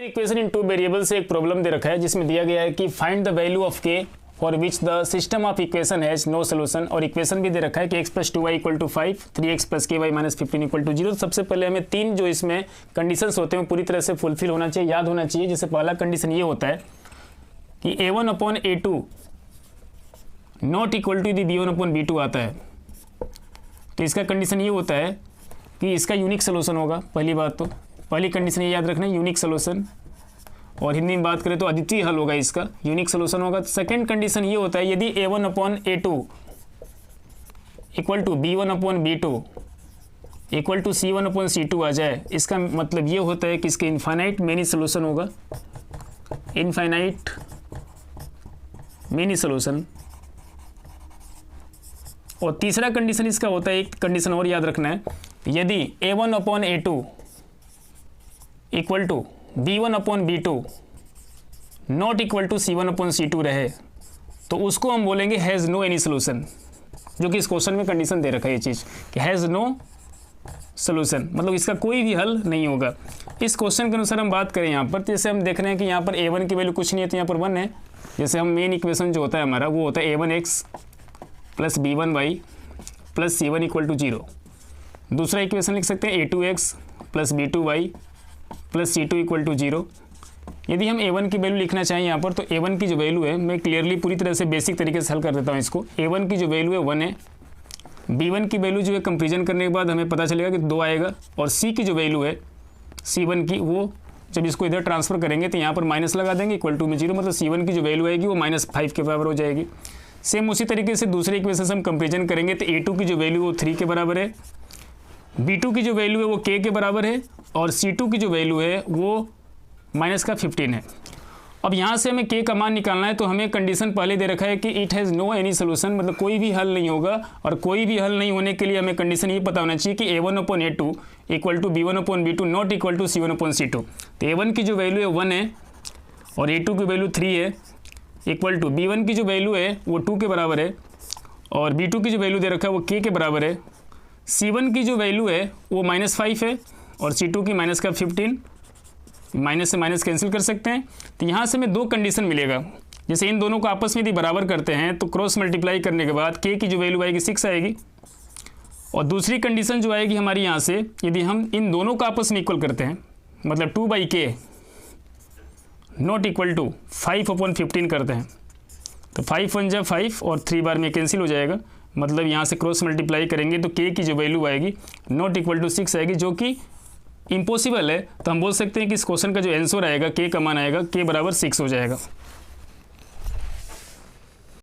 Equation in two variable से एक problem दे रखा है जिसमें दिया गया है कि find the value of k for which the system of equation has no solution, और इक्वेशन भी दे रखा है कि x + 2y = 5, 3x + ky - 15 = 0। सबसे पहले हमें तीन जो इसमें कंडीशंस होते हैं पूरी तरह से फुलफिल होना चाहिए, याद होना चाहिए। जैसे पहला कंडीशन ये होता है कि a1/a2 not equal to the b1/b2 आता है, तो इसका कंडीशन ये होता है कि इसका यूनिक सोल्यूशन होगा। पहली बात तो पहली कंडीशन ये याद रखना है, यूनिक सोल्यूशन, और हिंदी में बात करें तो अद्वितीय हल होगा, इसका यूनिक सोल्यूशन होगा। सेकंड कंडीशन ये होता है यदि a1/a2 equal to b1/b2 equal to c1/c2 आ जाए, इसका मतलब ये होता है कि इसके इनफाइनाइट मेनी सोल्यूशन होगा, इनफाइनाइट मेनी सोल्यूशन। और तीसरा कंडीशन इसका होता है, एक कंडीशन और याद रखना है, यदि a1/a2 equal to b1/b2 not equal to c1/c2 रहे, तो उसको हम बोलेंगे हैज़ नो एनी सोल्यूशन, जो कि इस क्वेश्चन में कंडीशन दे रखा है ये चीज़ कि हैज़ नो सोल्यूशन, मतलब इसका कोई भी हल नहीं होगा। इस क्वेश्चन के अनुसार हम बात करें यहाँ पर, जैसे हम देख रहे हैं कि यहाँ पर a1 की वैल्यू कुछ नहीं है तो यहाँ पर 1 है। जैसे हम मेन इक्वेशन जो होता है हमारा वो होता है a1x + b1y + c1 = 0। दूसरा इक्वेशन लिख सकते हैं a2x + b2y + c2 = 0। यदि हम a1 की वैल्यू लिखना चाहें यहाँ पर, तो a1 की जो वैल्यू है, मैं क्लियरली पूरी तरह से बेसिक तरीके से हल कर देता हूँ इसको। a1 की जो वैल्यू है 1 है, b1 की वैल्यू जो है कंपेरिजन करने के बाद हमें पता चलेगा कि 2 आएगा, और c की जो वैल्यू है c1 की, वो जब इसको इधर ट्रांसफर करेंगे तो यहाँ पर माइनस लगा देंगे, इक्वल टू में 0, मतलब c1 की जो वैल्यू आएगी वो -5 के बराबर हो जाएगी। सेम उसी तरीके से दूसरे इक्वेशन से हम कंपेरिजन करेंगे तो a2 की जो वैल्यू वो 3 के बराबर है, b2 की जो वैल्यू है वो k के बराबर है, और c2 की जो वैल्यू है वो -15 है। अब यहाँ से हमें k का मान निकालना है, तो हमें कंडीशन पहले दे रखा है कि it has no any solution, मतलब कोई भी हल नहीं होगा, और कोई भी हल नहीं होने के लिए हमें कंडीशन ये पता होना चाहिए कि a1/a2 equal to b1/b2 not equal to c1/c2। तो a1 की जो वैल्यू है 1 है, और a2 की वैल्यू 3 है, इक्वल टू b1 की जो वैल्यू है वो 2 के बराबर है, और b2 की जो वैल्यू दे रखा है वो k के बराबर है, c1 की जो वैल्यू है वो -5 है, और c2 की -15, माइनस से माइनस कैंसिल कर सकते हैं। तो यहाँ से हमें दो कंडीशन मिलेगा। जैसे इन दोनों को आपस में यदि बराबर करते हैं तो क्रॉस मल्टीप्लाई करने के बाद k की जो वैल्यू आएगी 6 आएगी, और दूसरी कंडीशन जो आएगी हमारी यहाँ से, यदि हम इन दोनों को आपस में इक्वल करते हैं, मतलब 2/k नॉट इक्वल टू 5/15 करते हैं, तो 5 × 1 = 5 और 3 बार में कैंसिल हो जाएगा, मतलब यहाँ से क्रॉस मल्टीप्लाई करेंगे तो k की जो वैल्यू आएगी नॉट इक्वल टू 6 आएगी, जो कि इम्पॉसिबल है। तो हम बोल सकते हैं कि इस क्वेश्चन का जो आंसर आएगा, k का मान आएगा k बराबर 6 हो जाएगा।